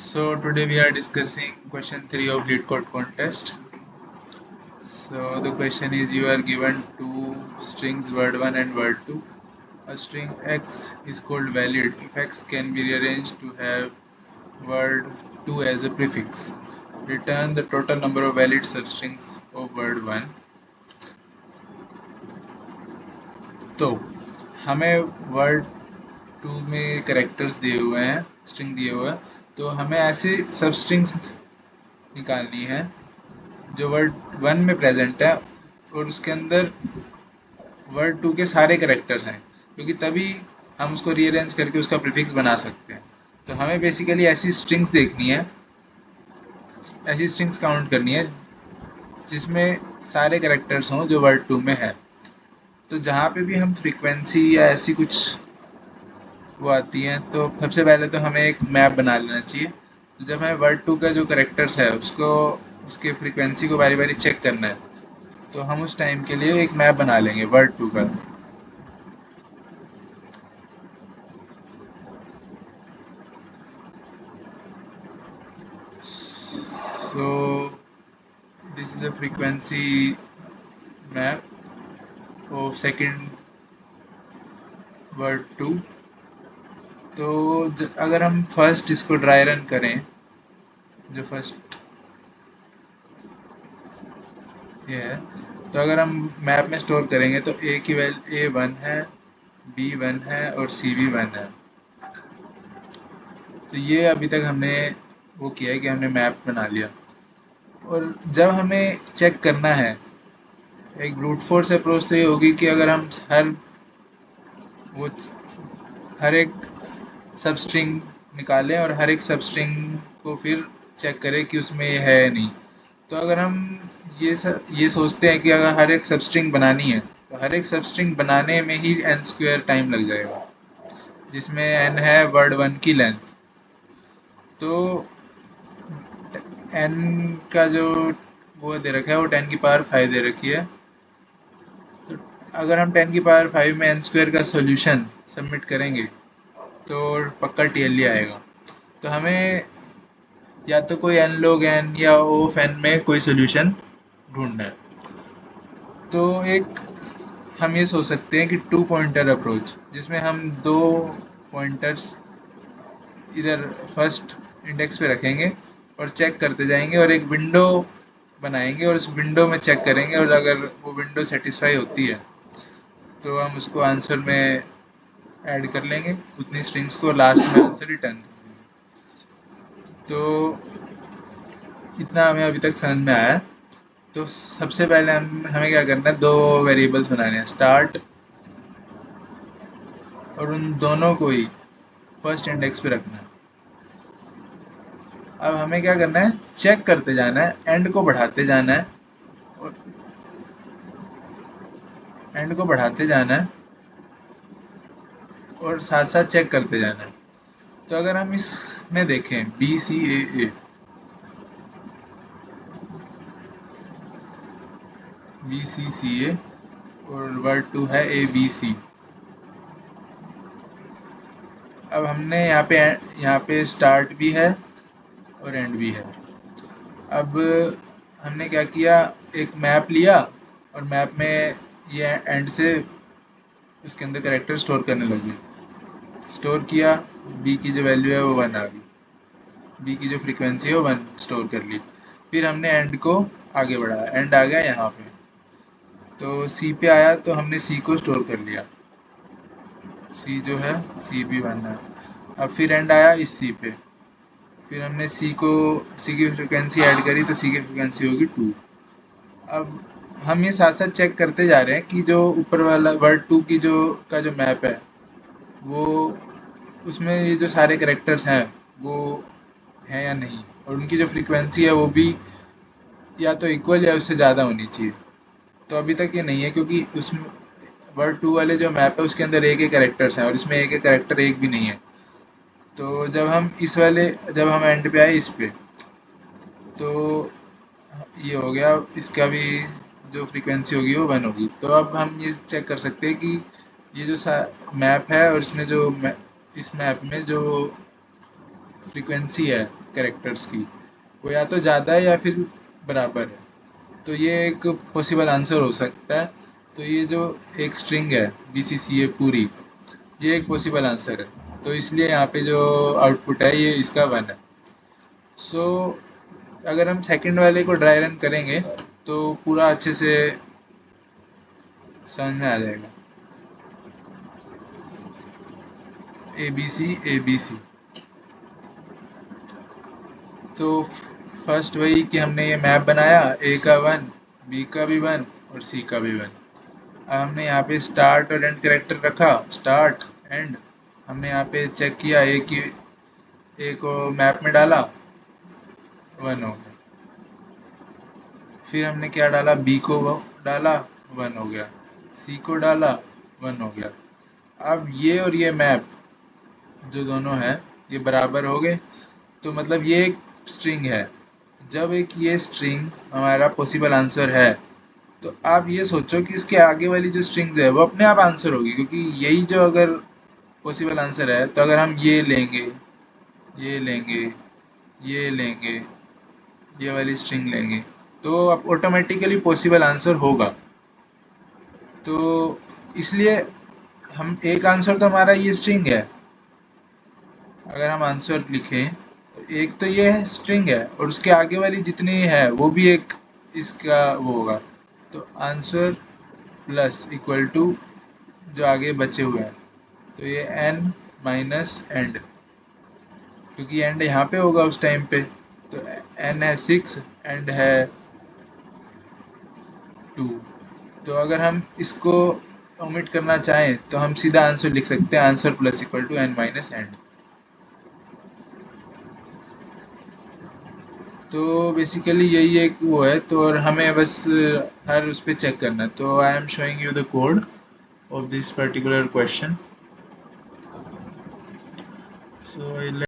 So today we are discussing question 3 of lead code contest. So the question is, you are given two strings word 1 and word 2. A string x is called valid if x can be rearranged to have word 2 as a prefix. Return the total number of valid substrings of word 1. तो हमें word 2 में characters दिए हुए हैं, string दिए हुए हैं, तो हमें ऐसी सब स्ट्रिंग्स निकालनी है जो वर्ड 1 में प्रेजेंट है और उसके अंदर वर्ड 2 के सारे करेक्टर्स हैं, क्योंकि तभी हम उसको रीअरेंज करके उसका प्रीफिक्स बना सकते हैं। तो हमें बेसिकली ऐसी स्ट्रिंग्स देखनी है, ऐसी स्ट्रिंग्स काउंट करनी है जिसमें सारे करेक्टर्स हों जो वर्ड 2 में है। तो जहाँ पे भी हम फ्रीक्वेंसी या ऐसी कुछ वो आती हैं, तो सबसे पहले तो हमें एक मैप बना लेना चाहिए। तो जब हमें वर्ड 2 का जो करेक्टर्स है उसको उसके फ्रीक्वेंसी को बारी बारी चेक करना है, तो हम उस टाइम के लिए एक मैप बना लेंगे वर्ड 2 का। So this is the frequency map of second word 2. तो अगर हम फर्स्ट इसको ड्राई रन करें, जो फर्स्ट ये है, तो अगर हम मैप में स्टोर करेंगे तो ए की वैल्यू A1 है, B1 है और C भी 1 है। तो ये अभी तक हमने वो किया है कि हमने मैप बना लिया। और जब हमें चेक करना है, एक ब्रूट फोर्स अप्रोच तो ये होगी कि अगर हम हर एक सब स्ट्रिंग निकालें और हर एक सब स्ट्रिंग को फिर चेक करें कि उसमें ये है या नहीं। तो अगर हम ये सोचते हैं कि अगर हर एक सब स्ट्रिंग बनानी है, तो हर एक सब स्ट्रिंग बनाने में ही n² टाइम लग जाएगा, जिसमें n है वर्ड 1 की लेंथ। तो n का जो वो दे रखा है वो 10⁵ दे रखी है। तो अगर हम 10⁵ में n² का सॉल्यूशन सबमिट करेंगे तो पक्का TLE आएगा। तो हमें या तो कोई n log n या O of n में कोई सॉल्यूशन ढूंढना है। तो एक हम ये सोच सकते हैं कि 2 पॉइंटर अप्रोच, जिसमें हम 2 पॉइंटर्स इधर फर्स्ट इंडेक्स पे रखेंगे और चेक करते जाएंगे और एक विंडो बनाएंगे और उस विंडो में चेक करेंगे, और अगर वो विंडो सेटिस्फाई होती है तो हम उसको आंसर में ऐड कर लेंगे, उतनी स्ट्रिंग्स को लास्ट में आंसर रिटर्न कर देंगे। तो इतना हमें अभी तक समझ में आया। तो सबसे पहले हमें क्या करना है, 2 वेरिएबल्स बनाने हैं, स्टार्ट, और उन दोनों को ही फर्स्ट इंडेक्स पे रखना है। अब हमें क्या करना है, चेक करते जाना है, एंड को बढ़ाते जाना है, और एंड को बढ़ाते जाना है और साथ साथ चेक करते जाना है। तो अगर हम इसमें देखें BCAA, BCCA और वर्ड 2 है ABC। अब हमने यहाँ पे स्टार्ट भी है और एंड भी है। अब हमने क्या किया, एक मैप लिया और मैप में ये एंड से उसके अंदर कैरेक्टर स्टोर करने लगे। स्टोर किया, बी की जो वैल्यू है वो 1 आ गई, बी की जो फ्रीक्वेंसी है वो 1 स्टोर कर ली। फिर हमने एंड को आगे बढ़ाया, एंड आ गया यहाँ पे, तो सी पे आया तो हमने सी को स्टोर कर लिया, सी जो है सी भी 1 है। अब फिर एंड आया इस सी पे, फिर हमने सी की फ्रिक्वेंसी ऐड करी तो सी की फ्रिक्वेंसी होगी 2। अब हम ये साथ साथ चेक करते जा रहे हैं कि जो ऊपर वाला वर्ड 2 की जो मैप है, वो उसमें ये जो सारे करेक्टर्स हैं वो हैं या नहीं, और उनकी जो फ्रीक्वेंसी है वो भी या तो इक्वल या उससे ज़्यादा होनी चाहिए। तो अभी तक ये नहीं है, क्योंकि उसमें वर्ड 2 वाले जो मैप है उसके अंदर एक एक करेक्टर्स हैं और इसमें एक एक करेक्टर एक भी नहीं है। तो जब हम एंड पे आए इस पे, तो ये हो गया, इसका भी जो फ्रीक्वेंसी होगी वो 1 होगी। तो अब हम ये चेक कर सकते हैं कि ये जो मैप है और इसमें इस मैप में जो फ्रीक्वेंसी है कैरेक्टर्स की वो या तो ज़्यादा है या फिर बराबर है, तो ये एक पॉसिबल आंसर हो सकता है। तो ये जो एक स्ट्रिंग है BCCA पूरी, ये एक पॉसिबल आंसर है, तो इसलिए यहाँ पे जो आउटपुट है ये इसका 1 है। सो अगर हम सेकंड वाले को ड्राई रन करेंगे तो पूरा अच्छे से समझ में आ जाएगा। ABC। तो फर्स्ट वही कि हमने ये मैप बनाया, A का 1, B का भी 1 और C का भी 1। अब हमने यहाँ पे स्टार्ट और एंड कैरेक्टर रखा, स्टार्ट एंड। हमने यहाँ पे चेक किया A को मैप में डाला, 1 हो गया। फिर हमने क्या डाला, B को डाला, 1 हो गया। C को डाला, 1 हो गया। अब ये और ये मैप जो दोनों है ये बराबर हो गए, तो मतलब ये एक स्ट्रिंग है। जब एक ये स्ट्रिंग हमारा पॉसिबल आंसर है, तो आप ये सोचो कि इसके आगे वाली जो स्ट्रिंग्स है वो अपने आप आंसर होगी, क्योंकि यही जो अगर पॉसिबल आंसर है, तो अगर हम ये लेंगे, ये लेंगे, ये लेंगे, ये वाली स्ट्रिंग लेंगे, तो अब ऑटोमेटिकली पॉसिबल आंसर होगा। तो इसलिए हम एक आंसर तो हमारा ये स्ट्रिंग है, अगर हम आंसर लिखें तो एक तो ये स्ट्रिंग है और उसके आगे वाली जितनी है वो भी एक इसका वो होगा। तो आंसर प्लस इक्वल टू जो आगे बचे हुए हैं, तो ये n माइनस एंड, क्योंकि एंड यहाँ पे होगा उस टाइम पे। तो n है 6, एंड है 2। तो अगर हम इसको ओमिट करना चाहें तो हम सीधा आंसर लिख सकते हैं, answer plus equal to n minus and. तो बेसिकली यही एक वो है, तो और हमें बस हर उस पर चेक करना है। तो I am showing you the code of this particular question. So